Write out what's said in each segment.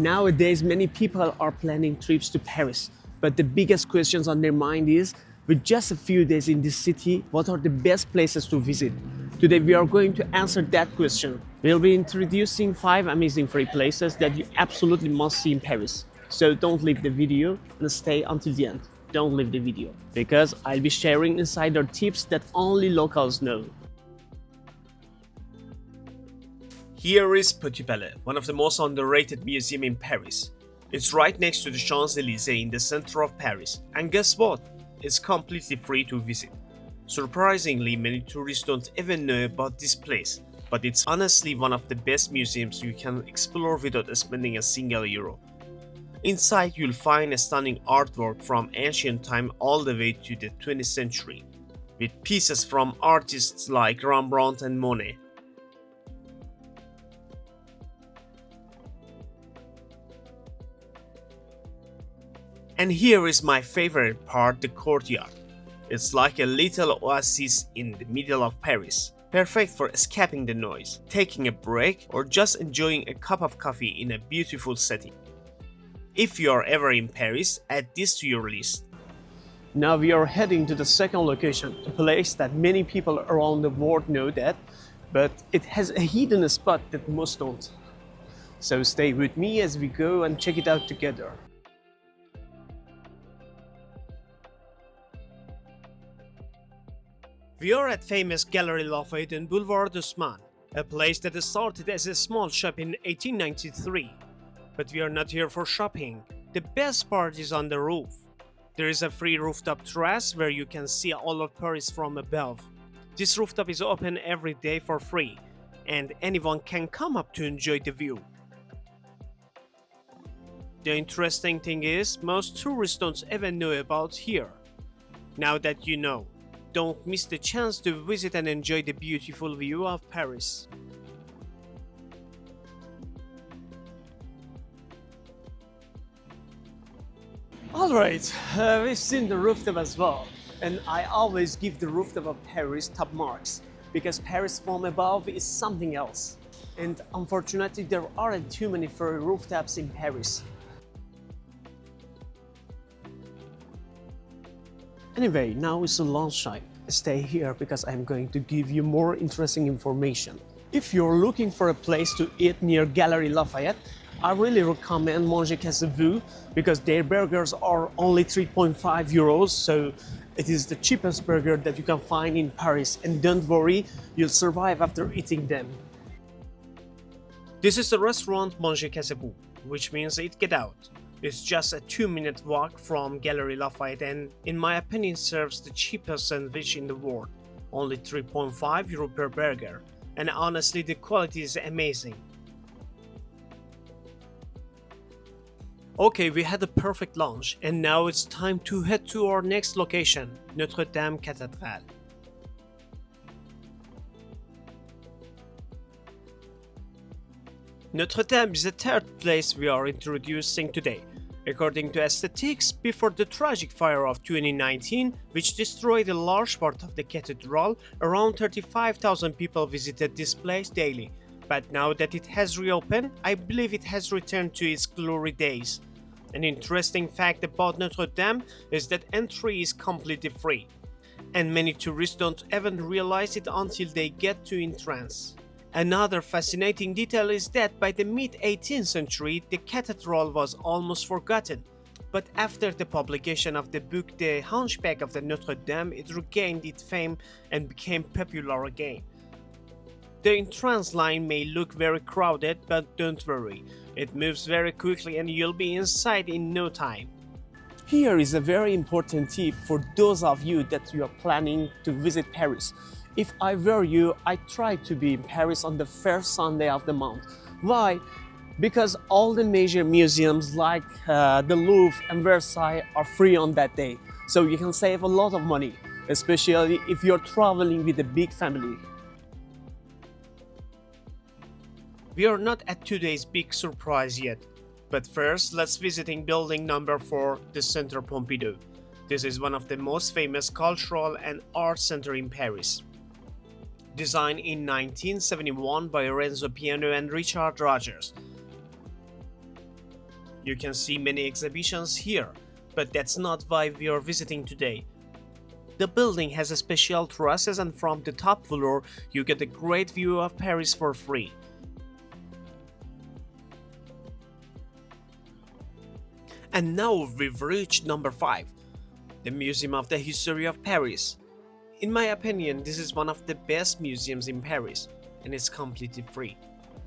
Nowadays, many people are planning trips to Paris, but the biggest questions on their mind is, with just a few days in this city, what are the best places to visit? Today we are going to answer that question. We'll be introducing 5 amazing free places that you absolutely must see in Paris. So don't leave the video and stay until the end. Don't leave the video, because I'll be sharing insider tips that only locals know. Here is Petit Palais, one of the most underrated museums in Paris. It's right next to the Champs-Élysées in the center of Paris, and guess what? It's completely free to visit. Surprisingly, many tourists don't even know about this place, but it's honestly one of the best museums you can explore without spending a single euro. Inside, you'll find a stunning artwork from ancient time all the way to the 20th century, with pieces from artists like Rembrandt and Monet. And here is my favorite part, the courtyard. It's like a little oasis in the middle of Paris, perfect for escaping the noise, taking a break, or just enjoying a cup of coffee in a beautiful setting. If you are ever in Paris, add this to your list. Now we are heading to the second location, a place that many people around the world know that, but it has a hidden spot that most don't. So stay with me as we go and check it out together. We are at famous Galerie Lafayette in Boulevard d'Haussmann, a place that started as a small shop in 1893. But we are not here for shopping. The best part is on the roof. There is a free rooftop terrace where you can see all of Paris from above. This rooftop is open every day for free, and anyone can come up to enjoy the view. The interesting thing is, most tourists don't even know about here. Now that you know, don't miss the chance to visit and enjoy the beautiful view of Paris. Alright, we've seen the rooftop as well, and I always give the rooftop of Paris top marks, because Paris from above is something else. And unfortunately there aren't too many free rooftops in Paris. Anyway, now it's lunchtime. Stay here because I'm going to give you more interesting information. If you're looking for a place to eat near Galerie Lafayette, I really recommend Manger Cassez because their burgers are only 3.5 euros, so it is the cheapest burger that you can find in Paris, and don't worry, you'll survive after eating them. This is the restaurant Manger Cassez, which means eat get out. It's just a 2-minute walk from Galerie Lafayette and, in my opinion, serves the cheapest sandwich in the world, only 3.5 euro per burger, and honestly the quality is amazing. Okay, we had a perfect lunch, and now it's time to head to our next location, Notre Dame Cathedral. Notre Dame is the third place we are introducing today. According to aesthetics, before the tragic fire of 2019, which destroyed a large part of the cathedral, around 35,000 people visited this place daily. But now that it has reopened, I believe it has returned to its glory days. An interesting fact about Notre Dame is that entry is completely free, and many tourists don't even realize it until they get to entrance. Another fascinating detail is that by the mid-18th century, the cathedral was almost forgotten, but after the publication of the book The Hunchback of the Notre Dame, it regained its fame and became popular again. The entrance line may look very crowded, but don't worry, it moves very quickly and you'll be inside in no time. Here is a very important tip for those of you that you are planning to visit Paris. If I were you, I'd try to be in Paris on the first Sunday of the month. Why? Because all the major museums like the Louvre and Versailles are free on that day. So you can save a lot of money, especially if you're traveling with a big family. We are not at today's big surprise yet. But first, let's visiting building number 4, the Centre Pompidou. This is one of the most famous cultural and art centers in Paris. Designed in 1971 by Renzo Piano and Richard Rogers. You can see many exhibitions here, but that's not why we are visiting today. The building has a special terraces and from the top floor you get a great view of Paris for free. And now we've reached number 5, the Museum of the History of Paris. In my opinion, this is one of the best museums in Paris, and it's completely free.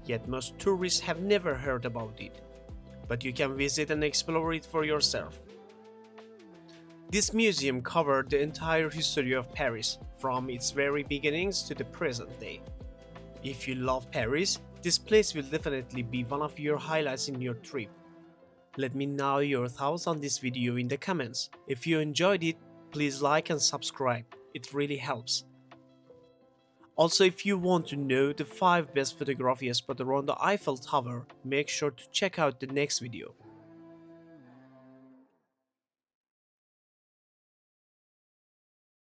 Yet most tourists have never heard about it. But you can visit and explore it for yourself. This museum covered the entire history of Paris, from its very beginnings to the present day. If you love Paris, this place will definitely be one of your highlights in your trip. Let me know your thoughts on this video in the comments. If you enjoyed it, please like and subscribe, it really helps. Also, if you want to know the 5 best photography spots around the Eiffel Tower, make sure to check out the next video.